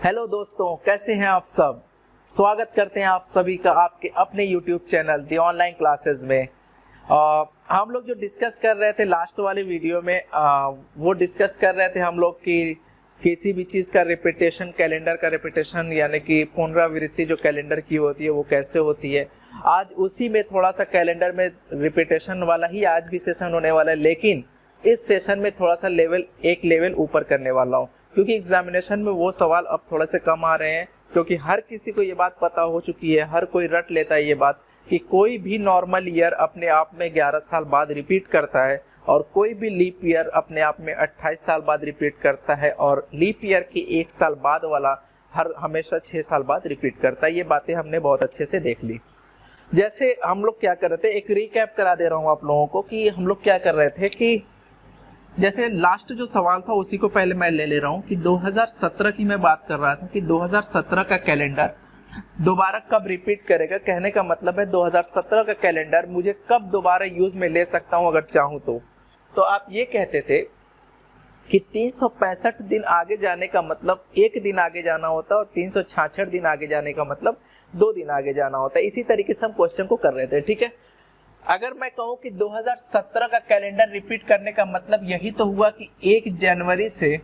Hello दोस्तों, कैसे हैं आप सब। स्वागत करते हैं आप सभी का आपके अपने YouTube चैनल दी ऑनलाइन क्लासेस में। हम लोग जो डिस्कस कर रहे थे लास्ट वाले वीडियो में वो डिस्कस कर रहे थे हम लोग कि किसी भी चीज़ का रिपीटेशन, कैलेंडर का रिपीटेशन यानी कि पुनरावृत्ति जो कैलेंडर की होती है वो कैसे होती है। आज उसी में थोड़ा सा कैलेंडर में रिपीटेशन वाला ही आज भी सेशन होने वाला है, लेकिन इस सेशन में थोड़ा सा एक लेवल ऊपर करने वाला हूँ, क्योंकि एग्जामिनेशन में वो सवाल अब थोड़े से कम आ रहे हैं। क्योंकि हर किसी को ये बात पता हो चुकी है, हर कोई रट लेता है ये बात कि कोई भी नॉर्मल ईयर अपने आप में 11 साल बाद रिपीट करता है और कोई भी लीप ईयर अपने आप में 28 साल बाद रिपीट करता है और लीप ईयर के 1 साल बाद वाला हमेशा 6 साल बाद रिपीट करता है। ये बातें हमने बहुत अच्छे से देख ली। जैसे हम लोग क्या कर रहे थे, एक रिकैप करा दे रहा हूँ आप लोगों को कि हम लोग क्या कर रहे थे कि जैसे लास्ट जो सवाल था उसी को पहले मैं ले रहा हूँ कि 2017 की मैं बात कर रहा था कि 2017 का कैलेंडर दोबारा कब रिपीट करेगा। कहने का मतलब है 2017 का कैलेंडर मुझे कब दोबारा यूज में ले सकता हूँ अगर चाहूँ तो आप ये कहते थे कि 365 दिन आगे जाने का मतलब 1 दिन आगे जाना होता है और 366 दिन आगे जाने का मतलब 2 दिन आगे जाना होता है। इसी तरीके से हम क्वेश्चन को कर रहे थे, ठीक है। अगर मैं कहूं कि 2017 का कैलेंडर रिपीट करने का मतलब यही तो हुआ कि 1 जनवरी से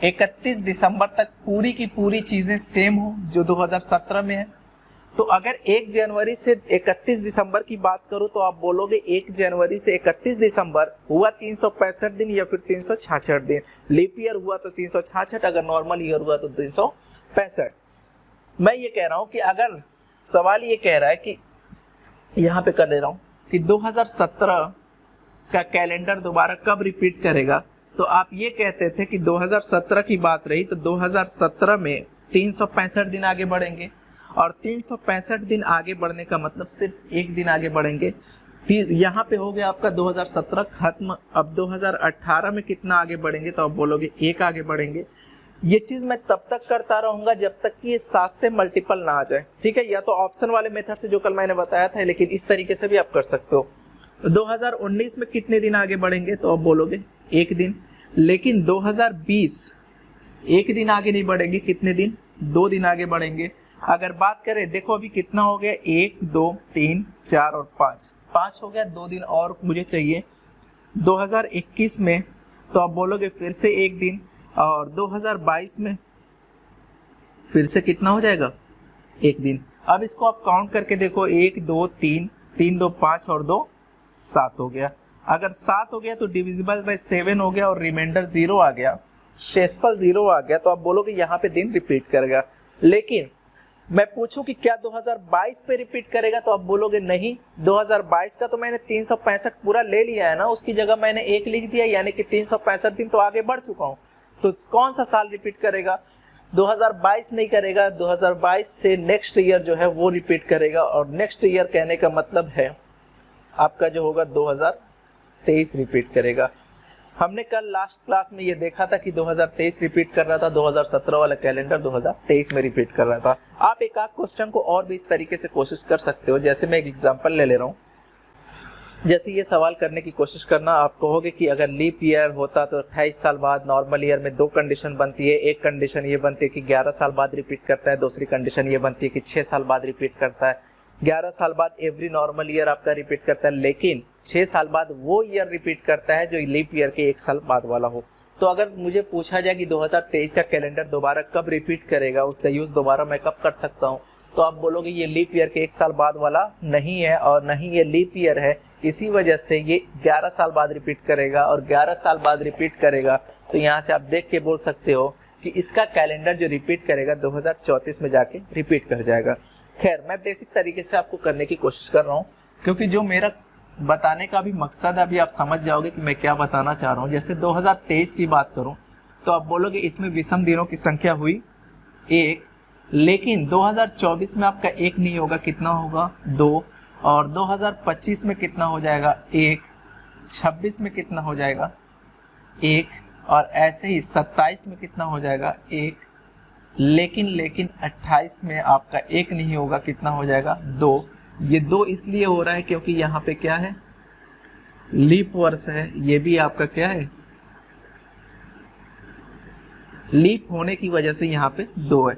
31 दिसंबर तक पूरी की पूरी चीजें सेम हो जो 2017 में है। तो अगर 1 जनवरी से 31 दिसंबर की बात करूं तो आप बोलोगे 1 जनवरी से 31 दिसंबर हुआ 365 दिन या फिर 366 दिन। लीप ईयर हुआ तो 366, अगर नॉर्मल ईयर हुआ तो 365। मैं ये कह रहा हूं कि अगर सवाल ये कह रहा है कि यहाँ पे कर दे रहा हूं कि 2017 का कैलेंडर दोबारा कब रिपीट करेगा, तो आप ये कहते थे कि 2017 की बात रही तो 2017 में 365 दिन आगे बढ़ेंगे और 365 दिन आगे बढ़ने का मतलब सिर्फ 1 दिन आगे बढ़ेंगे। यहाँ पे हो गया आपका 2017 खत्म। अब 2018 में कितना आगे बढ़ेंगे तो आप बोलोगे 1 आगे बढ़ेंगे। ये चीज मैं तब तक करता रहूंगा जब तक कि ये 7 से मल्टीपल ना आ जाए, ठीक है। या तो ऑप्शन वाले मेथड से जो कल मैंने बताया था, लेकिन इस तरीके से भी आप कर सकते हो। 2019 में कितने दिन आगे बढ़ेंगे तो आप बोलोगे 1 दिन। लेकिन 2020 1 दिन आगे नहीं बढ़ेंगे, कितने दिन, 2 दिन आगे बढ़ेंगे। अगर बात करें, देखो अभी कितना हो गया, 1 2 3 4 और 5 हो गया, 2 दिन और मुझे चाहिए। 2021 में तो आप बोलोगे फिर से 1 दिन और 2022 में फिर से कितना हो जाएगा, 1 दिन। अब इसको आप काउंट करके देखो, 1 2 3 3 2 5 और 2 7 हो गया। अगर 7 हो गया तो डिविजिबल बाय 7 हो गया और रिमाइंडर 0 आ गया, शेषफल 0 आ गया, तो आप बोलोगे यहाँ पे दिन रिपीट करेगा। लेकिन मैं पूछूं कि क्या 2022 पे रिपीट करेगा तो आप बोलोगे नहीं। 2022 का तो मैंने 365 पूरा ले लिया है ना, उसकी जगह मैंने 1 लिख दिया, यानी कि 365 दिन तो आगे बढ़ चुका हूँ। तो कौन सा साल रिपीट करेगा, 2022 नहीं करेगा, 2022 से नेक्स्ट ईयर जो है वो रिपीट करेगा। और नेक्स्ट ईयर कहने का मतलब है आपका जो होगा 2023 रिपीट करेगा। हमने कल लास्ट क्लास में ये देखा था कि 2023 रिपीट कर रहा था, 2017 वाला कैलेंडर 2023 में रिपीट कर रहा था। आप एक आध क्वेश्चन को और भी इस तरीके से कोशिश कर सकते हो। जैसे मैं एक एग्जांपल ले रहा हूँ, जैसे ये सवाल करने की कोशिश करना, आप कहोगे कि अगर लीप ईयर होता तो 28 साल बाद, नॉर्मल ईयर में 2 कंडीशन बनती है। एक कंडीशन ये बनती है कि 11 साल बाद रिपीट करता है, दूसरी कंडीशन ये बनती है कि 6 साल बाद रिपीट करता है। 11 साल बाद एवरी नॉर्मल ईयर आपका रिपीट करता है, लेकिन 6 साल बाद वो ईयर रिपीट करता है जो लीप ईयर के 1 साल बाद वाला हो। तो अगर मुझे पूछा जाए कि 2023 का कैलेंडर दोबारा कब रिपीट करेगा, उसका यूज दोबारा मैं कब कर सकता हूँ, तो आप बोलोगे ये लीप ईयर के 1 साल बाद वाला नहीं है और नहीं ये लीप ईयर है, इसी वजह से ये 11 साल बाद रिपीट करेगा। और 11 साल बाद रिपीट करेगा तो यहाँ से आप देख के बोल सकते हो कि इसका कैलेंडर जो रिपीट करेगा 2034 में जाके रिपीट कर जाएगा। खैर, मैं बेसिक तरीके से आपको करने की कोशिश कर रहा हूँ, क्योंकि जो मेरा बताने का भी मकसद है अभी आप समझ जाओगे कि मैं क्या बताना चाह रहा हूँ। जैसे 2023 की बात करूँ तो आप बोलोगे इसमें विषम दिनों की संख्या हुई 1, लेकिन 2024 में आपका 1 नहीं होगा, कितना होगा, 2। और 2025 में कितना हो जाएगा, 1। 26 में कितना हो जाएगा, 1। और ऐसे ही 27 में कितना हो जाएगा, 1। लेकिन 28 में आपका 1 नहीं होगा, कितना हो जाएगा, 2। ये 2 इसलिए हो रहा है क्योंकि यहाँ पे क्या है, लीप वर्ष है। ये भी आपका क्या है, लीप होने की वजह से यहाँ पे 2 है।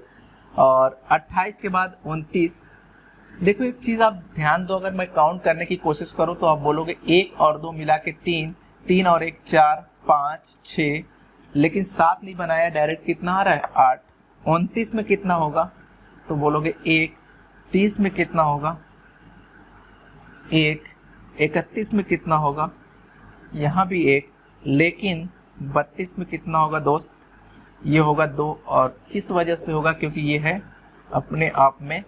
और 28 के बाद 29। देखो एक चीज आप ध्यान दो, अगर मैं काउंट करने की कोशिश करूं तो आप बोलोगे 1 और 2 मिला के 3, 3 और 1 4, 5, 6, लेकिन 7 नहीं बनाया, डायरेक्ट कितना आ रहा है 8। 29 में कितना होगा तो बोलोगे 1। 30 में कितना होगा 1। 31 में कितना होगा, यहाँ भी 1, लेकिन 32 में कितना होगा दोस्त, ये होगा 2। और किस वजह से होगा, क्योंकि ये है अपने आप में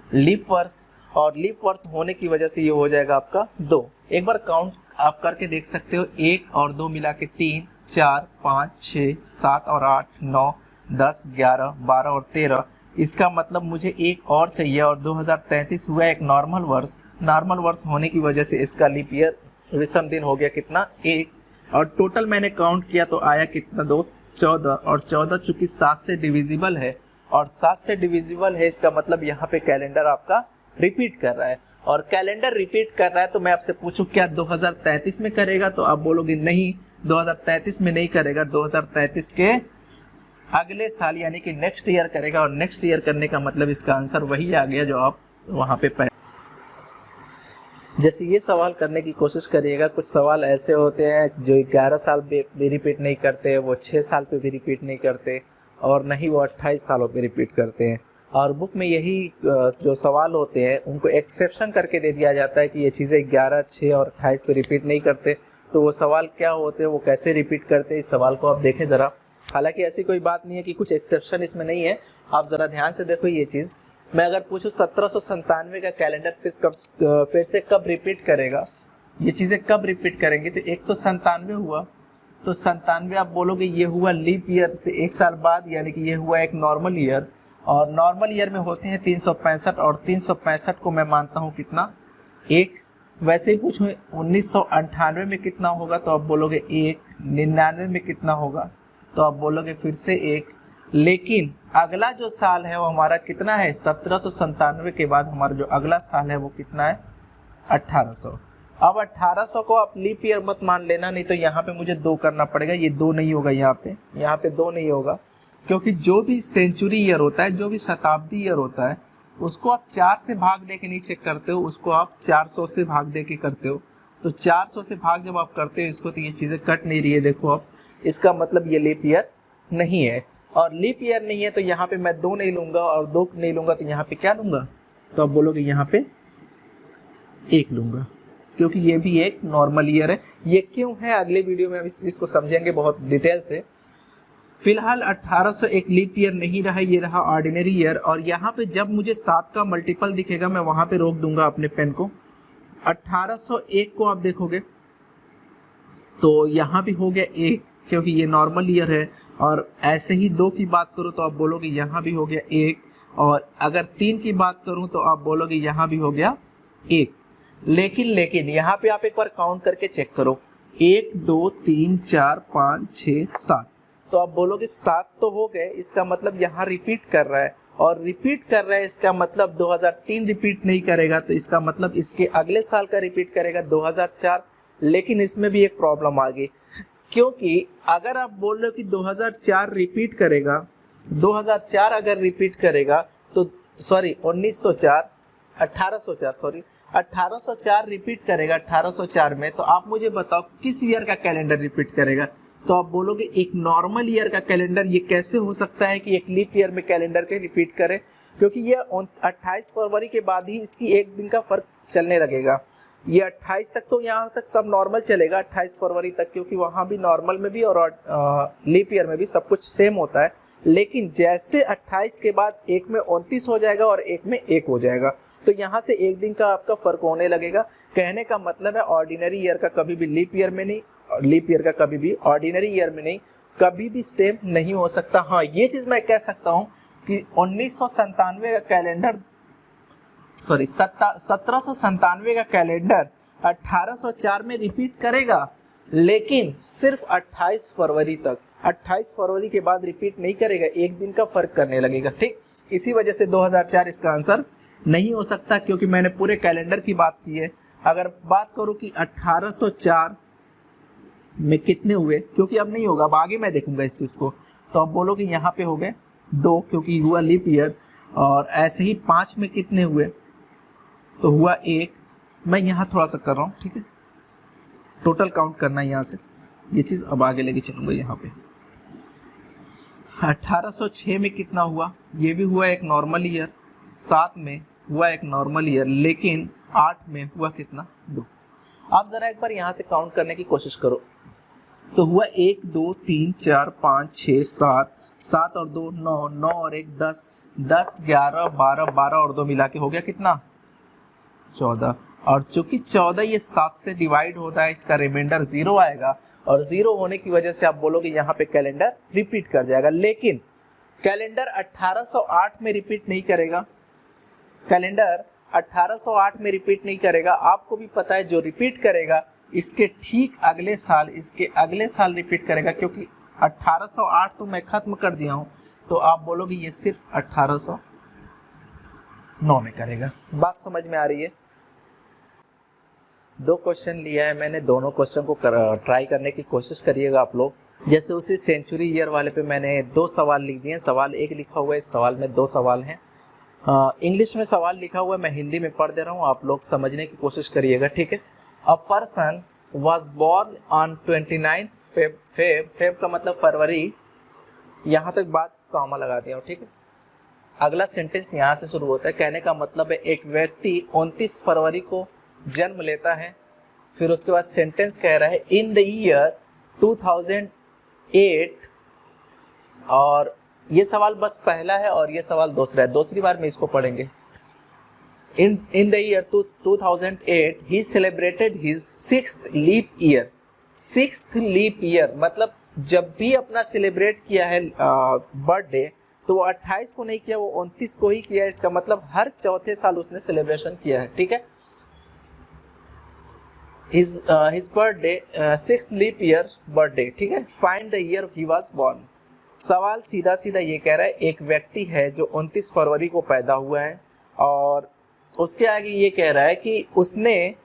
लीप वर्ष, और लीप वर्ष होने की वजह से ये हो जाएगा आपका 2। एक बार काउंट आप करके देख सकते हो, 1 और 2 मिला के 3, 4, 5, 6, 7 और 8, 9, 10, 11, 12 और 13। इसका मतलब मुझे एक और चाहिए, और 2033 हुआ एक नॉर्मल वर्ष। नॉर्मल वर्ष होने की वजह से इसका लीप ईयर विषम दिन हो गया कितना 1। और टोटल मैंने काउंट किया तो आया कितना दोस्त 14। और 14 चूंकि 7 से डिविजिबल है, और 7 से डिविजिबल है, इसका मतलब यहाँ पे कैलेंडर आपका रिपीट कर रहा है। और कैलेंडर रिपीट कर रहा है तो मैं आपसे पूछूं क्या 2033 में करेगा, तो आप बोलोगे नहीं 2033 में नहीं करेगा, 2033 के अगले साल यानी कि नेक्स्ट ईयर करेगा। और नेक्स्ट ईयर करने का मतलब इसका आंसर वही आ गया जो आप वहां पे जैसे ये सवाल करने की कोशिश करिएगा। कुछ सवाल ऐसे होते हैं जो 11 साल पे भी रिपीट नहीं करते, वो 6 साल पे भी रिपीट नहीं करते, और नहीं वो 28 सालों पे रिपीट करते हैं। और बुक में यही जो सवाल होते हैं उनको एक्सेप्शन करके दे दिया जाता है कि ये चीज़ें 11, 6 और 28 पे रिपीट नहीं करते। तो वो सवाल क्या होते हैं, वो कैसे रिपीट करते हैं, इस सवाल को आप देखें ज़रा। हालांकि ऐसी कोई बात नहीं है कि कुछ एक्सेप्शन इसमें नहीं है, आप ज़रा ध्यान से देखो ये चीज़। मैं अगर पूछूं 1797 का कैलेंडर फिर से कब रिपीट करेगा, ये चीज़ें कब रिपीट करेंगे, तो एक तो 97 हुआ, तो 97 आप बोलोगे ये हुआ लीप ईयर से 1 साल बाद, यानी कि ये हुआ एक नॉर्मल ईयर। और नॉर्मल ईयर में होते हैं 365, और 365 को मैं मानता हूँ कितना 1। वैसे ही पूछूं 1998 में कितना होगा, तो आप बोलोगे 1। 99 में कितना होगा, तो आप बोलोगे फिर से 1। लेकिन अगला जो साल है वो हमारा कितना है, 1797 के बाद हमारा जो अगला साल है वो कितना है 1800। अब 1800 को आप लीप ईयर मत मान लेना, नहीं तो यहाँ पे मुझे 2 करना पड़ेगा। ये 2 नहीं होगा, यहाँ पे 2 नहीं होगा, क्योंकि जो भी सेंचुरी ईयर होता है, जो भी शताब्दी ईयर होता है, उसको आप 4 से भाग दे के नहीं चेक करते हो, उसको आप 400 से भाग दे के करते हो। तो 400 से भाग जब आप करते हो इसको, तो ये चीज़ें कट नहीं रही है, देखो आप, इसका मतलब ये लीप ईयर नहीं है। और लीप ईयर नहीं है तो यहाँ पे मैं 2 नहीं लूंगा, और 2 नहीं लूंगा तो यहाँ पे क्या लूंगा, तो आप बोलोगे यहाँ पे 1 लूंगा, क्योंकि ये भी एक नॉर्मल ईयर है। ये क्यों है अगले वीडियो में हम इस चीज़ को समझेंगे बहुत डिटेल से। फिलहाल 1800 एक लीप ईयर नहीं रहा, ये रहा ऑर्डिनरी ईयर। और यहाँ पे जब मुझे 7 का मल्टीपल दिखेगा मैं वहाँ पे रोक दूंगा अपने पेन को। 1801 को आप देखोगे तो यहाँ भी हो गया 1, क्योंकि ये नॉर्मल ईयर है। और ऐसे ही 2 की बात करूँ तो आप बोलोगे यहाँ भी हो गया 1, और अगर 3 की बात करूँ तो आप बोलोगे यहाँ भी हो गया 1। लेकिन यहाँ पे आप एक बार काउंट करके चेक करो, 1, 2, 3, 4, 5, 6, 7, तो आप बोलोगे 7 तो हो गए, इसका मतलब यहाँ रिपीट कर रहा है। और रिपीट कर रहा है इसका मतलब 2003 रिपीट नहीं करेगा, तो इसका मतलब इसके अगले साल का रिपीट करेगा 2004। लेकिन इसमें भी एक प्रॉब्लम आ गई, क्योंकि अगर आप बोल रहे हो कि 2004 रिपीट करेगा, 2004 अगर रिपीट करेगा तो सॉरी 1804 रिपीट करेगा 1804 में, तो आप मुझे बताओ किस ईयर का कैलेंडर रिपीट करेगा। तो आप बोलोगे एक नॉर्मल ईयर का कैलेंडर, ये कैसे हो सकता है कि एक लीप ईयर में कैलेंडर के रिपीट करे, क्योंकि ये 28 फरवरी के बाद ही इसकी 1 दिन का फर्क चलने लगेगा। ये 28 तक तो यहाँ तक सब नॉर्मल चलेगा, 28 फरवरी तक, क्योंकि वहाँ भी नॉर्मल में भी और लीप ईयर में भी सब कुछ सेम होता है। लेकिन जैसे 28 के बाद एक में 29 हो जाएगा और एक में 1 हो जाएगा, तो यहाँ से 1 दिन का आपका फर्क होने लगेगा। कहने का मतलब है ऑर्डिनरी ईयर का कभी भी लीप ईयर में नहीं, लीप ईयर का कभी भी ऑर्डिनरी ईयर में नहीं, कभी भी सेम नहीं हो सकता। हाँ, ये चीज़ मैं कह सकता हूँ कि 1997 का कैलेंडर 1797 का कैलेंडर 1804 में रिपीट करेगा, लेकिन सिर्फ 28 फरवरी तक। 28 फरवरी के बाद रिपीट नहीं करेगा, 1 दिन का फर्क करने लगेगा। ठीक, इसी वजह से 2004 इसका आंसर नहीं हो सकता, क्योंकि मैंने पूरे कैलेंडर की बात की है। अगर बात करूं कि 1804 में कितने हुए, क्योंकि अब नहीं होगा, अब आगे मैं देखूंगा इस चीज़ को, तो अब बोलो कि यहाँ पे हो गए 2 क्योंकि हुआ लीप ईयर, और ऐसे ही 5 में कितने हुए, तो हुआ 1। मैं यहाँ थोड़ा सा कर रहा हूँ, ठीक है, टोटल काउंट करना है यहाँ से, ये चीज़ अब आगे लेके चलूँगा। यहाँ पे 1806 में कितना हुआ, ये भी हुआ एक नॉर्मल ईयर, 7 में हुआ एक नॉर्मल ईयर, लेकिन 8 में हुआ कितना, 2। आप ज़रा एक बार यहाँ से काउंट करने की कोशिश करो, तो हुआ 1 2 3 4 5 6 7, 7 और 2 9, 9 और 1 10, 10 11 12, 12 और 2 मिला के हो गया कितना, 14। और चूंकि 14 ये 7 से डिवाइड होता है, इसका रिमाइंडर 0 आएगा, और 0 होने की वजह से आप बोलोगे यहाँ पे कैलेंडर रिपीट कर जाएगा। लेकिन कैलेंडर 1808 में रिपीट नहीं करेगा, कैलेंडर 1808 में रिपीट नहीं करेगा। आपको भी पता है जो रिपीट करेगा इसके ठीक अगले साल, इसके अगले साल रिपीट करेगा, क्योंकि 1808 तो मैं खत्म कर दिया हूँ, तो आप बोलोगे ये सिर्फ 1809 में करेगा। बात समझ में आ रही है? 2 क्वेश्चन लिया है मैंने, दोनों क्वेश्चन को ट्राई करने की कोशिश करिएगा आप लोग। जैसे उसी सेंचुरी ईयर वाले पे मैंने 2 सवाल लिख दिए, सवाल 1 लिखा हुआ है, इस सवाल में 2 सवाल हैं। इंग्लिश में सवाल लिखा हुआ है, मैं हिंदी में पढ़ दे रहा हूँ, आप लोग समझने की कोशिश करिएगा, ठीक है। A person was born on 29 Feb का मतलब फरवरी, यहाँ तक बात कॉमा लगा दिया हूँ, ठीक है। अगला सेंटेंस यहाँ से शुरू होता है, कहने का मतलब है एक व्यक्ति 29 फरवरी को जन्म लेता है। फिर उसके बाद सेंटेंस कह रहा है इन द ईयर 2008, और ये सवाल बस पहला है और ये सवाल दूसरा है, दूसरी बार में इसको पढ़ेंगे। In the year 2008 he celebrated his 6th leap year. 6th leap year मतलब जब भी अपना सेलिब्रेट किया है बर्थडे, तो वो 28 को नहीं किया, वो 29 को ही किया। इसका मतलब हर चौथे साल उसने सेलिब्रेशन किया है, ठीक है। his birthday 6th leap year birthday, ठीक है। Find the year he was born. सवाल सीधा सीधा ये कह रहा है एक व्यक्ति है जो 29 फरवरी को पैदा हुआ है, और उसके आगे ये कह रहा है कि उसने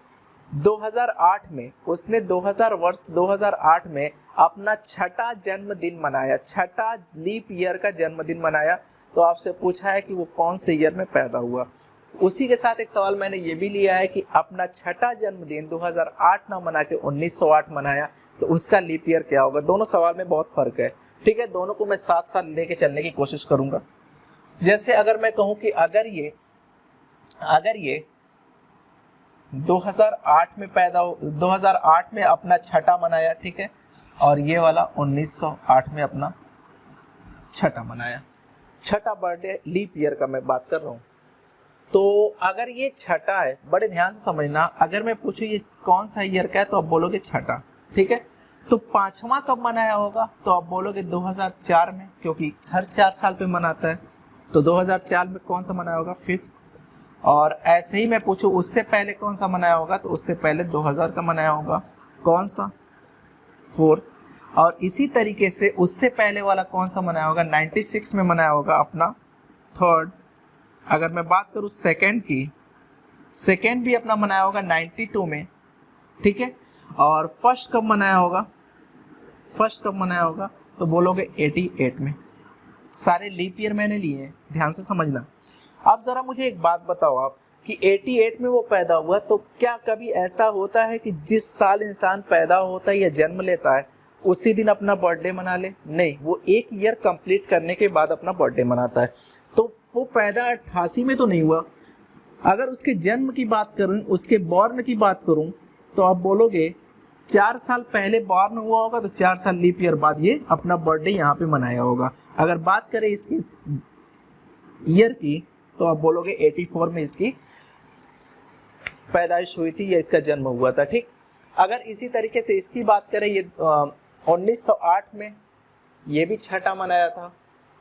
2008 में, उसने 2008 में अपना 6ठा जन्मदिन मनाया, 6ठा लीप ईयर का जन्मदिन मनाया। तो आपसे पूछा है कि वो कौन से ईयर में पैदा हुआ। उसी के साथ एक सवाल मैंने ये भी लिया है कि अपना 6ठा जन्मदिन 2008 ना मना के 1908 मनाया, तो उसका लीप ईयर क्या होगा। दोनों सवाल में बहुत फर्क है, ठीक है। दोनों को मैं साथ साथ लेके चलने की कोशिश करूंगा। जैसे अगर मैं कहूं कि अगर ये 2008 में पैदा हो, 2008 में अपना 6ठा मनाया, ठीक है, और ये वाला 1908 में अपना 6ठा मनाया, 6ठा बर्थडे लीप ईयर का मैं बात कर रहा हूँ। तो अगर ये 6ठा है, बड़े ध्यान से समझना, अगर मैं पूछूं ये कौन सा ईयर का है, तो आप बोलोगे 6ठा, ठीक है। तो 5वां कब मनाया होगा, तो आप बोलोगे 2004 में, क्योंकि हर 4 साल पे मनाता है। तो 2004 में कौन सा मनाया होगा, 5th। और ऐसे ही मैं पूछूं उससे पहले कौन सा मनाया होगा, तो उससे पहले 2000 का मनाया होगा, कौन सा, 4th। और इसी तरीके से उससे पहले वाला कौन सा मनाया होगा, 96 में मनाया होगा अपना 3rd। अगर मैं बात करूं सेकंड की, सेकंड भी अपना मनाया होगा 92 में, ठीक है। और फर्स्ट कब मनाया होगा, फर्स्ट कब मनाया होगा, तो बोलोगे 88 में। सारे लीप ईयर मैंने लिए हैं, ध्यान से समझना। अब जरा मुझे एक बात बताओ आप कि 88 में वो पैदा हुआ, तो क्या कभी ऐसा होता है कि जिस साल इंसान पैदा होता है या जन्म लेता है उसी दिन अपना बर्थडे मना ले? नहीं, वो 1 ईयर कंप्लीट करने के बाद अपना बर्थडे मनाता है। तो वो पैदा 88 में तो नहीं हुआ। अगर उसके जन्म की बात करूं, उसके बॉर्न की बात करूं, तो आप बोलोगे 4 साल पहले बॉर्न हुआ होगा, तो 4 साल लीप ईयर बाद ये अपना बर्थडे यहाँ पे मनाया होगा। अगर बात करें इसकी ईयर की, तो आप बोलोगे 84 में इसकी पैदाइश हुई थी या इसका जन्म हुआ था, ठीक। अगर इसी तरीके से इसकी बात करें, ये 1908 में ये भी 6ठा मनाया था।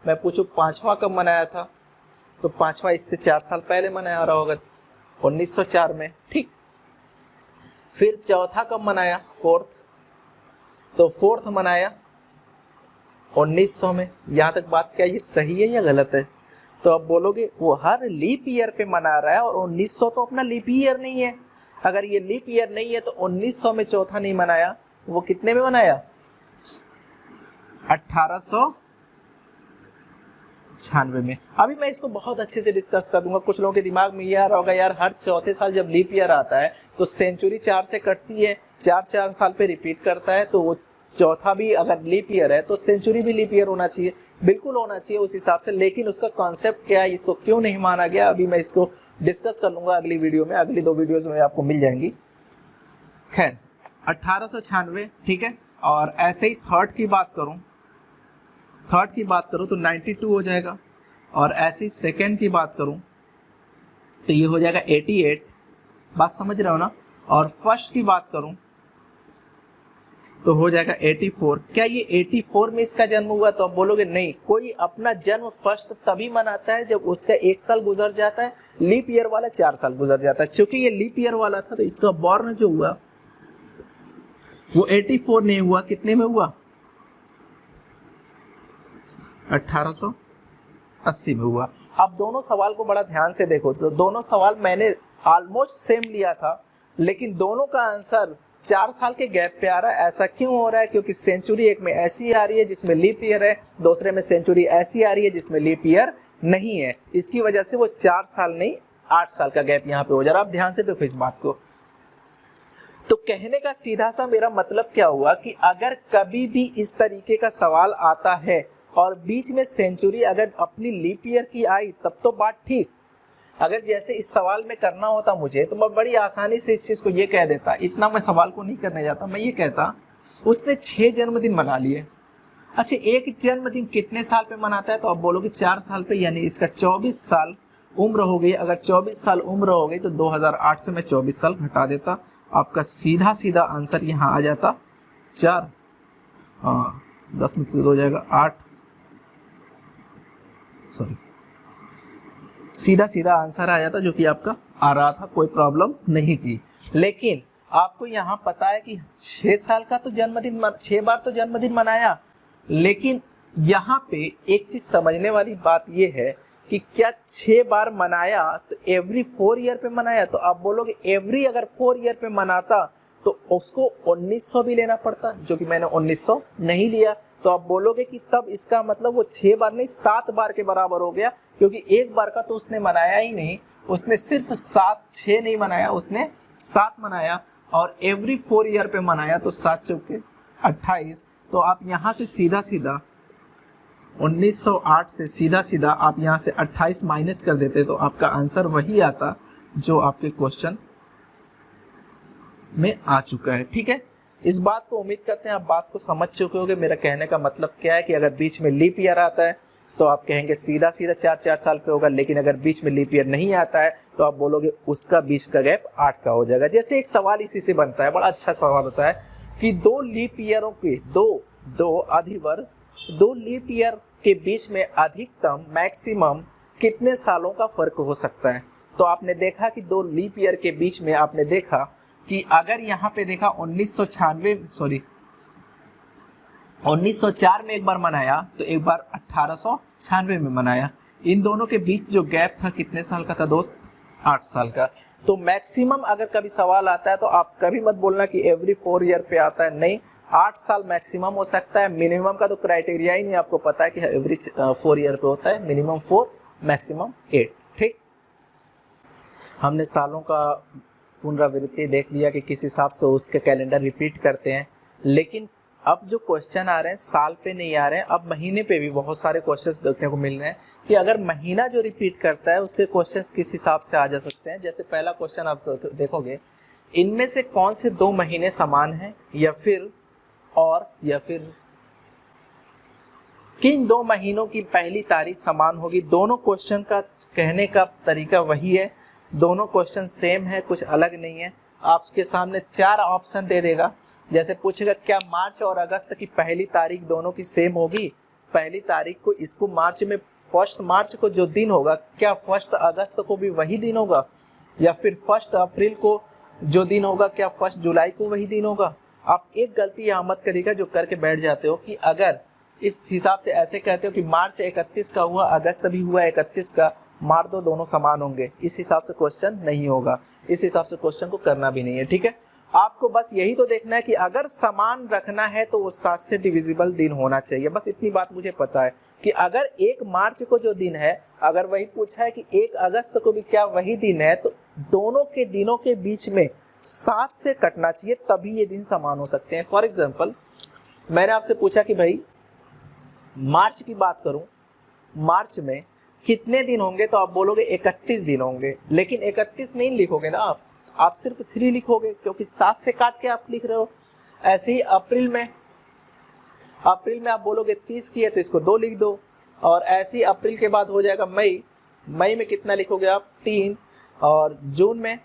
मैं पूछूं 5वां कब मनाया था, तो 5वां इससे 4 साल पहले मनाया रहा होगा, 1904 में, ठीक। फिर चौथा कब मनाया, 4th, तो 4th मनाया 1900 में। यहाँ तक बात क्या ये सही है या गलत है? तो अब बोलोगे वो हर लीप ईयर पे मना रहा है, और 1900 तो अपना लीप ईयर नहीं है। अगर ये लीप ईयर नहीं है तो 1900 में चौथा नहीं मनाया, वो कितने में मनाया, 1809 98 में। अभी मैं इसको बहुत अच्छे से डिस्कस कर दूंगा। कुछ लोगों के दिमाग में ये आ रहा होगा यार हर चौथे साल जब लीप ईयर आता है तो सेंचुरी 4 से कटती है, 4 साल पे रिपीट करता है, तो वो चौथा भी अगर लीप ईयर है तो सेंचुरी भी लीप ईयर होना चाहिए। बिल्कुल होना चाहिए उस हिसाब से, लेकिन उसका कॉन्सेप्ट क्या है, इसको क्यों नहीं माना गया, अभी मैं इसको डिस्कस कर लूंगा अगली वीडियो में। अगली 2 वीडियोज में आपको मिल जाएंगी। खैर 1896, ठीक है। और ऐसे ही थर्ड की बात करूं तो 92 हो जाएगा। और ऐसे ही सेकेंड की बात करूं तो ये हो जाएगा 88, बात समझ रहे हो ना। और फर्स्ट की बात करूं तो हो जाएगा 84। क्या ये 84 में इसका जन्म हुआ? तो आप बोलोगे नहीं, कोई अपना जन्म फर्स्ट तभी मनाता है जब उसका 1 साल गुजर जाता है, लीप ईयर वाला 4 साल गुजर जाता है। क्योंकि ये लीप ईयर वाला था तो इसका बॉर्न जो हुआ वो 84 नहीं हुआ, कितने में हुआ? 1880 में हुआ। अब दोनों सवाल को बड़ा ध्यान से देखो, तो दोनों सवाल मैंने ऑलमोस्ट सेम लिया था, लेकिन दोनों का आंसर 4 साल के गैप पे आ रहा है। ऐसा क्यों हो रहा है? क्योंकि सेंचुरी एक में ऐसी आ रही है जिसमें लीप ईयर है, दूसरे में सेंचुरी ऐसी आ रही है जिसमें लीप ईयर नहीं है। इसकी वजह से वो 4 साल नहीं 8 साल का गैप यहाँ पे हो जा रहा है। आप ध्यान से देखो इस बात को। तो कहने का सीधा सा मेरा मतलब क्या हुआ कि अगर कभी भी इस तरीके का सवाल आता है और बीच में सेंचुरी अगर अपनी लीप ईयर की आई तब तो बात ठीक। अगर जैसे इस सवाल में करना होता मुझे तो मैं बड़ी आसानी से इस चीज को ये कह देता, इतना मैं सवाल को नहीं करने जाता, मैं ये कहता उसने 6 जन्मदिन मना लिए। अच्छा, एक जन्मदिन कितने साल पे मनाता है? तो आप बोलोगे 4 साल पे, यानी इसका 24 साल उम्र हो गई। अगर 24 साल उम्र हो गई तो 2008 से मैं 24 साल घटा देता, आपका सीधा सीधा आंसर यहाँ आ जाता 4, 10 में से 2 हो जाएगा 8, सॉरी सीधा सीधा आंसर आ जाता, जो कि आपका आ रहा था, कोई प्रॉब्लम नहीं थी। लेकिन आपको यहाँ पता है कि 6 साल का तो जन्मदिन 6 बार तो जन्मदिन मनाया, लेकिन यहाँ पे एक चीज समझने वाली बात ये है कि क्या 6 बार मनाया तो एवरी 4 ईयर पे मनाया? तो आप बोलोगे एवरी अगर 4 ईयर पे मनाता तो उसको 1900 भी लेना पड़ता, जो कि मैंने 1900 नहीं लिया। तो आप बोलोगे कि तब इसका मतलब वो 6 बार नहीं 7 बार के बराबर हो गया, क्योंकि एक बार का तो उसने मनाया ही नहीं, उसने सिर्फ 6 नहीं मनाया, उसने 7 मनाया। और एवरी 4 ईयर पे मनाया तो 7 चौके 28। तो आप यहाँ से सीधा सीधा 1908 से सीधा सीधा आप यहाँ से 28 माइनस कर देते तो आपका आंसर वही आता जो आपके क्वेश्चन में आ चुका है। ठीक है, इस बात को उम्मीद करते हैं आप बात को समझ चुके होंगे। मेरा कहने का मतलब क्या है कि अगर बीच में लीप ईयर आता है तो आप कहेंगे सीधा सीधा 4 साल पे होगा, लेकिन अगर बीच में लीप ईयर नहीं आता है तो आप बोलोगे उसका बीच का गैप 8 का हो जाएगा। जैसे एक सवाल इसी से बनता है, बड़ा अच्छा सवाल होता है कि 2 लीप ईयरों के दो अधिवर्ष 2 लीप ईयर के बीच में अधिकतम मैक्सिमम कितने सालों का फर्क हो सकता है? तो आपने देखा कि 2 लीप ईयर के बीच में आपने देखा कि अगर यहाँ पे देखा 1904 में एक बार मनाया तो एक बार 1896 में मनाया। इन दोनों के बीच जो गैप था कितने साल का था दोस्त? 8 साल का। तो मैक्सिमम अगर कभी सवाल आता है तो आप कभी मत बोलना कि एवरी 4 ईयर पे आता है, नहीं, 8 साल मैक्सिमम हो सकता है। मिनिमम का तो क्राइटेरिया ही नहीं, आपको पता है कि एवरी 4 ईयर पे होता है, मिनिमम 4 मैक्सिमम 8। ठीक, हमने सालों का पुनरावृत्ति देख लिया कि किस हिसाब से उसके कैलेंडर रिपीट करते हैं, लेकिन अब जो क्वेश्चन आ रहे हैं साल पे नहीं आ रहे हैं, अब महीने पे भी बहुत सारे क्वेश्चंस देखने को मिल रहे हैं कि अगर महीना जो रिपीट करता है उसके क्वेश्चंस किस हिसाब से आ जा सकते हैं। जैसे पहला क्वेश्चन आप देखोगे, इनमें से कौन से 2 महीने समान हैं, या फिर किन 2 महीनों की पहली तारीख समान होगी। दोनों क्वेश्चन का कहने का तरीका वही है, दोनों क्वेश्चन सेम है, कुछ अलग नहीं है। आपके सामने 4 ऑप्शन दे देगा। जैसे पूछेगा क्या मार्च और अगस्त की पहली तारीख दोनों की सेम होगी? पहली तारीख को इसको मार्च में 1 मार्च को जो दिन होगा क्या 1 अगस्त को भी वही दिन होगा, या फिर 1 अप्रैल को जो दिन होगा क्या 1 जुलाई को वही दिन होगा? आप एक गलती यहाँ मत करिएगा जो करके बैठ जाते हो कि अगर इस हिसाब से ऐसे कहते हो कि मार्च 31 का हुआ, अगस्त भी हुआ 31 का, मार दो दोनों समान होंगे, इस हिसाब से क्वेश्चन नहीं होगा, इस हिसाब से क्वेश्चन को करना भी नहीं है। ठीक है, आपको बस यही तो देखना है कि अगर समान रखना है तो वो 7 से डिविजिबल दिन होना चाहिए, बस इतनी बात मुझे पता है। कि अगर 1 मार्च को जो दिन है, अगर वही पूछा है कि 1 अगस्त को भी क्या वही दिन है, तो दोनों के दिनों के बीच में 7 से कटना चाहिए, तभी ये दिन समान हो सकते हैं। फॉर एग्जाम्पल मैंने आपसे पूछा कि भाई मार्च की बात करूं, मार्च में कितने दिन होंगे, तो आप बोलोगे 31 दिन होंगे, लेकिन 31 नहीं लिखोगे ना आप सिर्फ 3 लिखोगे, क्योंकि 7 से काट के आप लिख रहे हो। ऐसे ही अप्रैल में आप बोलोगे 30 की है तो इसको 2 लिख दो, और ऐसे ही अप्रैल के बाद हो जाएगा मई में कितना लिखोगे आप 3, और जून में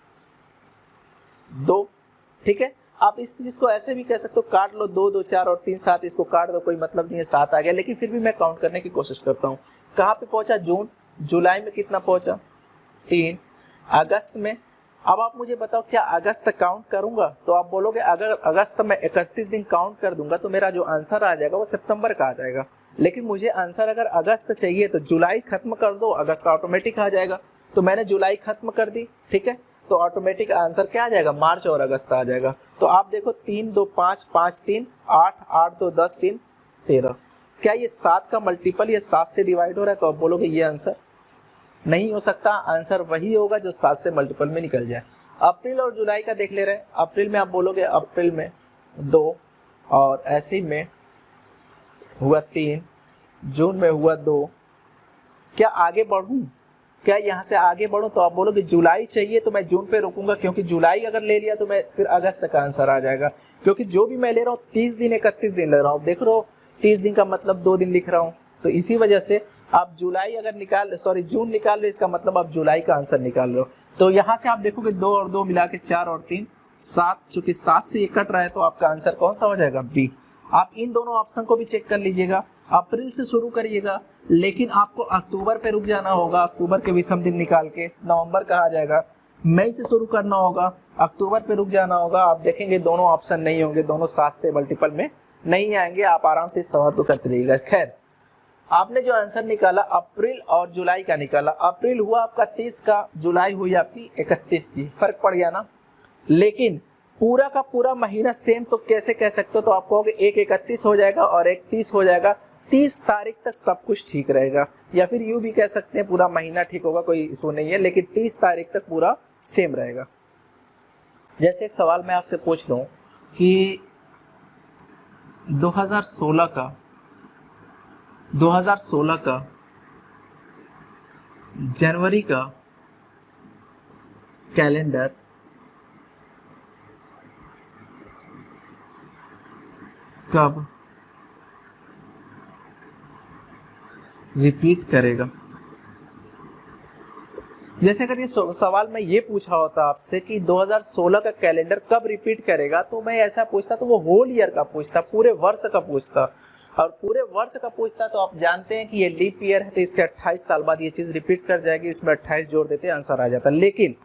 2। ठीक है, आप इस चीज को ऐसे भी कह सकते हो, काट लो 2 2 4 और 3 7, इसको काट दो, कोई मतलब नहीं है 7 आ गया, लेकिन फिर भी मैं काउंट करने की कोशिश करता हूँ। कहाँ पे पहुंचा जून, जुलाई में कितना पहुंचा 3, अगस्त में, अब आप मुझे बताओ क्या अगस्त काउंट करूंगा, तो आप बोलोगे अगर अगस्त में 31 दिन काउंट कर दूंगा तो मेरा जो आंसर आ जाएगा वो सितंबर का आ जाएगा, लेकिन मुझे आंसर अगर अगस्त चाहिए तो जुलाई खत्म कर दो, अगस्त ऑटोमेटिक आ जाएगा, तो मैंने जुलाई खत्म कर दी। ठीक है, तो ऑटोमेटिक आंसर क्या आ जाएगा, मार्च और अगस्त आ जाएगा। तो आप देखो 3 2 5 5 3 8 8 2 10 3 13, क्या ये 7 का मल्टीपल ये 7 से डिवाइड हो रहा है, तो आप बोलोगे ये आंसर नहीं हो सकता, आंसर वही होगा जो 7 से मल्टीपल में निकल जाए। अप्रैल और जुलाई का देख ले रहे हैं, अप्रैल में आप बोलोगे अप्रैल में 2, और ऐसे ही में हुआ 3, जून में हुआ 2, क्या आगे बढ़ूं, क्या यहाँ से आगे बढ़ूं, तो आप बोलोगे जुलाई चाहिए तो मैं जून पे रुकूंगा, क्योंकि जुलाई अगर ले लिया तो मैं फिर अगस्त का आंसर आ जाएगा, क्योंकि जो भी मैं ले रहा हूँ 30 दिन 31 दिन ले रहा हूँ, देख रहे हो 30 दिन का मतलब 2 दिन लिख रहा हूँ, तो इसी वजह से आप जुलाई अगर जून निकाल रहे, इसका मतलब आप जुलाई का आंसर निकाल रहे हो। तो यहाँ से आप देखोगे 2 और 2 मिला के 4 और 3 7, चूंकि 7 से ये कट रहा है तो आपका आंसर कौन सा हो जाएगा, बी। आप इन दोनों ऑप्शन को भी चेक कर लीजिएगा, अप्रैल से शुरू करिएगा, लेकिन आपको अक्टूबर पे रुक जाना होगा, अक्टूबर के विषम दिन निकाल के नवंबर कहा जाएगा, मई से शुरू करना होगा, अक्टूबर पे रुक जाना होगा। आप देखेंगे दोनों ऑप्शन नहीं होंगे, दोनों 7 से मल्टीपल में नहीं आएंगे, आप आराम से सवाल तो करते रहिएगा। खैर, आपने जो आंसर निकाला अप्रैल और जुलाई का निकाला, अप्रैल हुआ आपका 30 का, जुलाई हुई आपकी 31 की, फर्क पड़ गया ना, लेकिन पूरा का पूरा महीना सेम तो कैसे कह सकते हो, तो आप कहोगे एक 31 हो जाएगा और एक 30 हो जाएगा, 30 तारीख तक सब कुछ ठीक रहेगा, या फिर यूं भी कह सकते हैं पूरा महीना ठीक होगा, कोई इशू नहीं है, लेकिन 30 तारीख तक पूरा सेम रहेगा। जैसे एक सवाल मैं आपसे पूछ लूं कि 2016 का जनवरी का कैलेंडर कब रिपीट करेगा। जैसे अगर ये सवाल मैं ये पूछा होता आपसे कि 2016 का कैलेंडर कब रिपीट करेगा, तो मैं ऐसा पूछता तो वो होल ईयर का पूछता, पूरे वर्ष का पूछता, और पूरे वर्ष का पूछता तो आप जानते हैं कि ये लीप ईयर है तो इसके 28 साल बाद ये चीज रिपीट कर जाएगी, इसमें 28 जोड़ देते आंसर आ जाता। लेकिन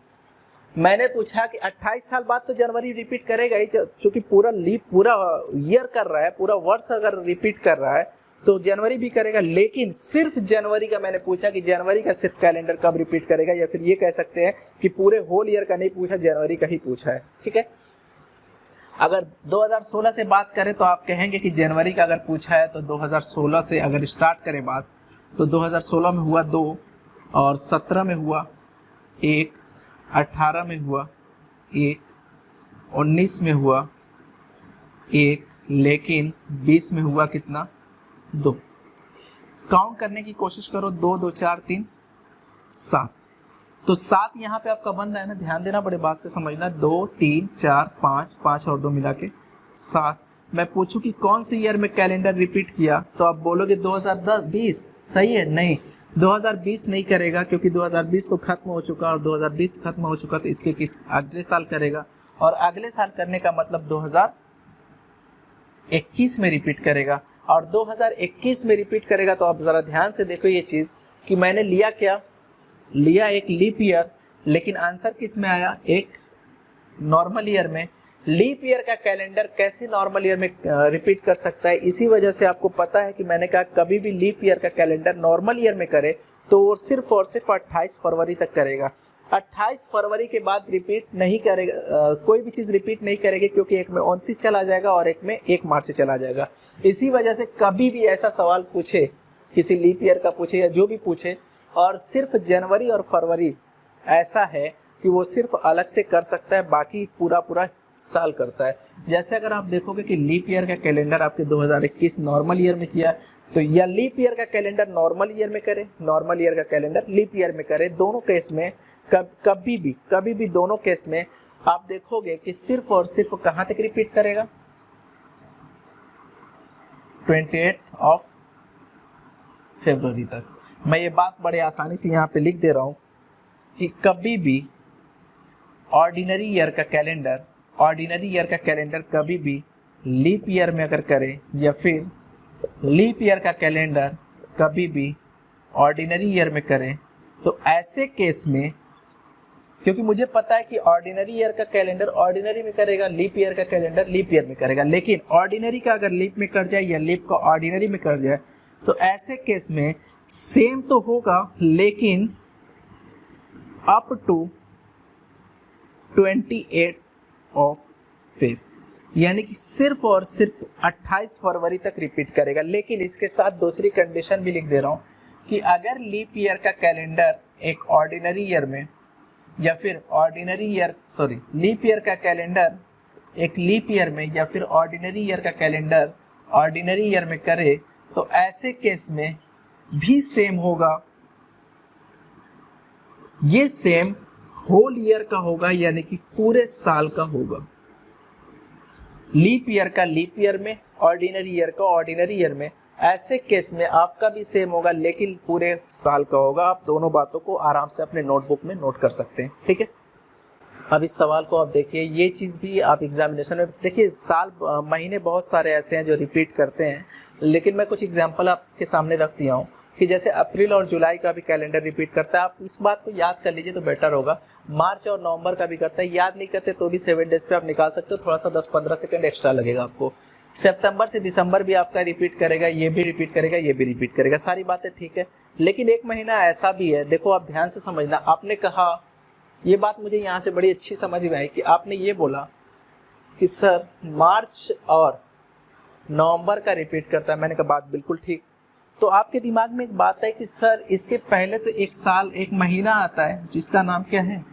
मैंने पूछा कि 28 साल बाद तो जनवरी रिपीट करेगा ही, चूंकि पूरा लीप पूरा ईयर कर रहा है, पूरा वर्ष अगर रिपीट कर रहा है तो जनवरी भी करेगा, लेकिन सिर्फ जनवरी का मैंने पूछा कि जनवरी का सिर्फ कैलेंडर कब रिपीट करेगा, या फिर ये कह सकते हैं कि पूरे होल ईयर का नहीं पूछा, जनवरी का ही पूछा है। ठीक है, अगर 2016 से बात करें तो आप कहेंगे कि जनवरी का अगर पूछा है तो 2016 से अगर स्टार्ट करें बात, तो 2016 में हुआ 2, और 17 में हुआ 1, 18 में हुआ 1, 19 में हुआ 1, लेकिन 20 में हुआ कितना, 2। काउंट करने की कोशिश करो, 2 2 4 3 7, तो 7 यहाँ पे आपका बन रहा है ना, ध्यान देना, बड़े बात से समझना, 2 3 4 5 5 और 2 मिला के 7। मैं पूछूं कि कौन से ईयर में कैलेंडर रिपीट किया, तो आप बोलोगे 2020, सही है, नहीं 2020 नहीं करेगा, क्योंकि 2020 तो खत्म हो चुका, और 2020 खत्म हो चुका तो इसके अगले साल करेगा, और अगले साल करने का मतलब 2021 में रिपीट करेगा, और 2021 में रिपीट करेगा। तो आप जरा ध्यान से देखो ये चीज कि मैंने लिया क्या, लिया एक लीप ईयर, लेकिन आंसर किस में आया, एक नॉर्मल ईयर में। लीप ईयर का कैलेंडर कैसे नॉर्मल ईयर में रिपीट कर सकता है, इसी वजह से आपको पता है कि मैंने कहा कभी भी लीप ईयर का कैलेंडर नॉर्मल ईयर में करे तो वो सिर्फ और सिर्फ 28 फरवरी तक करेगा। 28 फरवरी के बाद रिपीट नहीं करेगा, कोई भी चीज रिपीट नहीं करेगी, क्योंकि एक में 29 चला जाएगा और एक में 1 मार्च चला जाएगा। इसी वजह से कभी भी ऐसा सवाल पूछे किसी लीप ईयर का पूछे या जो भी पूछे, और सिर्फ जनवरी और फरवरी ऐसा है कि वो सिर्फ अलग से कर सकता है, बाकी पूरा पूरा साल करता है। जैसे अगर आप देखोगे कि लीप ईयर का कैलेंडर आपके 2021 नॉर्मल ईयर में किया, तो या लीप ईयर का कैलेंडर नॉर्मल ईयर में करे, नॉर्मल ईयर का कैलेंडर लीप ईयर में करे, दोनों केस में कभी भी दोनों केस में आप देखोगे कि सिर्फ और सिर्फ कहां तक रिपीट करेगा, 28 फरवरी तक। मैं ये बात बड़े आसानी से यहाँ पे लिख दे रहा हूँ कि कभी भी ऑर्डिनरी ईयर का कैलेंडर कभी भी लीप ईयर में अगर करे, या फिर लीप ईयर का कैलेंडर कभी भी ऑर्डिनरी ईयर में करे, तो ऐसे केस में, क्योंकि मुझे पता है कि ऑर्डिनरी ईयर का कैलेंडर ऑर्डिनरी में करेगा, लीप ईयर का कैलेंडर लीप ईयर में करेगा, लेकिन ऑर्डिनरी का अगर लीप में कर जाए या लीप का ऑर्डिनरी में कर जाए, तो ऐसे केस में सेम तो होगा, लेकिन अप टू 28 फेब, यानी कि सिर्फ और सिर्फ 28 फरवरी तक रिपीट करेगा। लेकिन इसके साथ दूसरी कंडीशन भी लिख दे रहा हूँ कि अगर लीप ईयर का कैलेंडर एक ऑर्डिनरी ईयर में, या फिर लीप ईयर का कैलेंडर एक लीप ईयर में, या फिर ऑर्डिनरी ईयर का कैलेंडर ऑर्डिनरी ईयर में करे, तो ऐसे केस में भी सेम होगा, ये सेम होल ईयर का होगा, यानी कि पूरे साल का होगा। लीप ईयर का लीप ईयर में, ऑर्डिनरी ईयर का ऑर्डिनरी ईयर में, ऐसे केस में आपका भी सेम होगा, लेकिन पूरे साल का होगा। आप दोनों बातों को आराम से अपने नोटबुक में नोट कर सकते हैं, ठीक है। अब इस सवाल को आप देखिए, ये चीज़ भी आप एग्जामिनेशन में देखिए, साल महीने बहुत सारे ऐसे हैं जो रिपीट करते हैं, लेकिन मैं कुछ एग्जाम्पल आपके सामने रख दिया हूँ कि जैसे अप्रैल और जुलाई का भी कैलेंडर रिपीट करता है। आप इस बात को याद कर लीजिए तो बेटर होगा। मार्च और नवंबर का भी करता है, याद नहीं करते तो भी 7 डेज पे आप निकाल सकते हो, थोड़ा सा 10-15 सेकंड एक्स्ट्रा लगेगा आपको। सितंबर से दिसंबर भी आपका रिपीट करेगा, ये भी रिपीट करेगा, ये भी रिपीट करेगा, सारी बातें ठीक है। लेकिन एक महीना ऐसा भी है, देखो आप ध्यान से समझना, आपने कहा, ये बात मुझे यहाँ से बड़ी अच्छी समझ में आई कि आपने ये बोला कि सर मार्च और नवंबर का रिपीट करता है। मैंने कहा बात बिल्कुल ठीक। तो आपके दिमाग में एक बात है कि सर इसके पहले तो एक साल, एक महीना आता है जिसका नाम क्या है,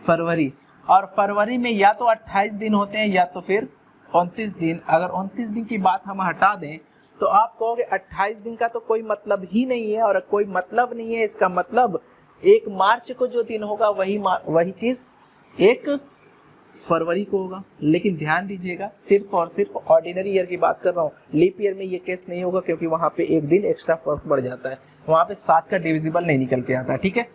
फरवरी, और फरवरी में या तो 28 दिन होते हैं या तो फिर 29 दिन। अगर 29 दिन की बात हम हटा दें तो आप कहोगे 28 दिन का तो कोई मतलब ही नहीं है, और कोई मतलब नहीं है, इसका मतलब 1 मार्च को जो दिन होगा वही चीज़ 1 फरवरी को होगा। लेकिन ध्यान दीजिएगा, सिर्फ और सिर्फ ऑर्डिनरी ईयर की बात कर रहा हूँ, लीप ईयर में ये केस नहीं होगा, क्योंकि वहाँ पे एक दिन एक्स्ट्रा फर्क बढ़ जाता है, वहाँ पे 7 का डिविजिबल नहीं निकल के आता है, ठीक है।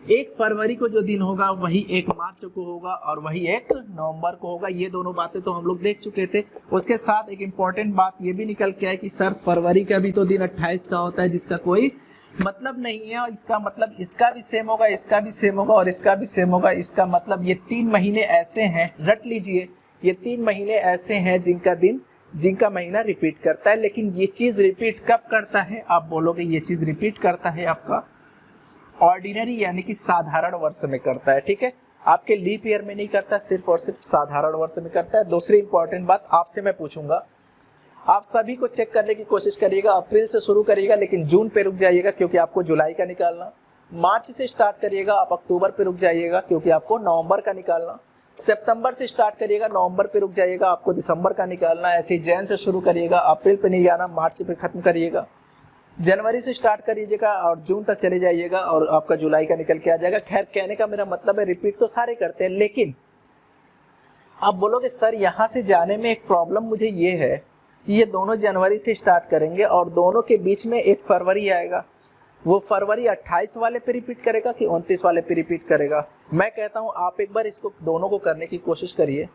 1 फरवरी को जो दिन होगा वही 1 मार्च को होगा, और वही 1 नवंबर को होगा। ये दोनों बातें तो हम लोग देख चुके थे। उसके साथ एक इम्पॉर्टेंट बात ये भी निकल के आए कि सर फरवरी का भी तो दिन 28 का होता है, जिसका कोई मतलब नहीं है, और इसका मतलब इसका भी सेम होगा, इसका भी सेम होगा, और इसका भी सेम होगा। इसका मतलब ये 3 महीने ऐसे हैं, रट लीजिए, ये 3 महीने ऐसे हैं जिनका महीना रिपीट करता है। लेकिन ये चीज़ रिपीट कब करता है, आप बोलोगे ये चीज़ रिपीट करता है आपका ऑर्डिनरी यानी कि साधारण वर्ष में करता है, ठीक है। आपके लीप ईयर में नहीं करता, सिर्फ और सिर्फ साधारण वर्ष में करता है। दूसरी इंपॉर्टेंट बात आपसे मैं पूछूंगा, आप सभी को चेक करने की कोशिश करिएगा। अप्रैल से शुरू करिएगा लेकिन जून पे रुक जाइएगा, क्योंकि आपको जुलाई का निकालना। मार्च से स्टार्ट करिएगा, आप अक्टूबर पे रुक जाइएगा, क्योंकि आपको नवंबर का निकालना। सितंबर से स्टार्ट करिएगा, नवंबर पे रुक जाइएगा, आपको दिसंबर का निकालना। ऐसे ही जैन से शुरू करिएगा, अप्रैल पे नहीं जाना, मार्च पे खत्म करिएगा। जनवरी से स्टार्ट करिएगा और जून तक चले जाइएगा, और आपका जुलाई का निकल के आ जाएगा। खैर, कहने का मेरा मतलब है रिपीट तो सारे करते हैं, लेकिन आप बोलोगे सर यहाँ से जाने में एक प्रॉब्लम मुझे ये है कि ये दोनों जनवरी से स्टार्ट करेंगे और दोनों के बीच में 1 फरवरी आएगा। वो फरवरी 28 वाले पे रिपीट करेगा कि 29 वाले पे रिपीट करेगा। मैं कहता हूँ आप एक बार इसको दोनों को करने की कोशिश करिए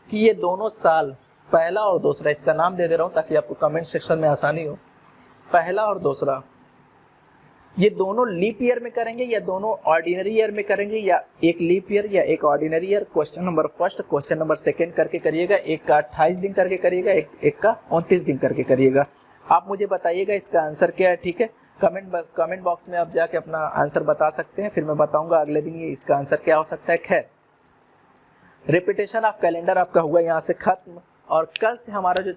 कि ये दोनों साल, पहला और दूसरा, इसका नाम दे दे रहा हूँ ताकि आपको कमेंट सेक्शन में आसानी हो। पहला और दूसरा, ये दोनों लीप ईयर में करेंगे या दोनों ऑर्डिनरी ईयर में करेंगे, या एक लीप ईयर या एक ordinary year. Question number first, question number second करके करिएगा। एक का 28 दिन करके करिएगा, एक का 29 दिन करके करिएगा। आप मुझे बताइएगा इसका आंसर क्या है, ठीक है। कमेंट बॉक्स में आप जाके अपना आंसर बता सकते हैं, फिर मैं बताऊंगा अगले दिन ये इसका आंसर क्या हो सकता है। खैर, रिपीटेशन ऑफ कैलेंडर आपका हुआ यहाँ से खत्म। और कल से हमारा जो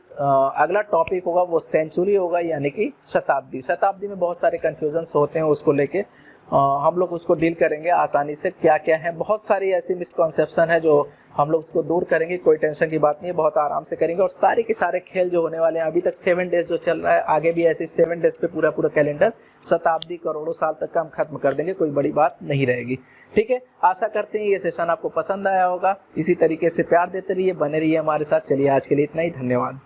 अगला टॉपिक होगा वो सेंचुरी होगा, यानी कि शताब्दी। शताब्दी में बहुत सारे कन्फ्यूजन्स होते हैं, उसको लेके हम लोग उसको डील करेंगे आसानी से। क्या क्या है, बहुत सारी ऐसी मिसकॉन्सेप्शन है जो हम लोग उसको दूर करेंगे, कोई टेंशन की बात नहीं है, बहुत आराम से करेंगे। और सारे के सारे खेल जो होने वाले हैं, अभी तक 7 डेज जो चल रहा है, आगे भी ऐसे 7 डेज पे पूरा पूरा कैलेंडर शताब्दी करोड़ों साल तक का हम खत्म कर देंगे, कोई बड़ी बात नहीं रहेगी। ठीक है, आशा करते हैं ये सेशन आपको पसंद आया होगा। इसी तरीके से प्यार देते रहिए, बने रहिए हमारे साथ। चलिए आज के लिए इतना ही, धन्यवाद।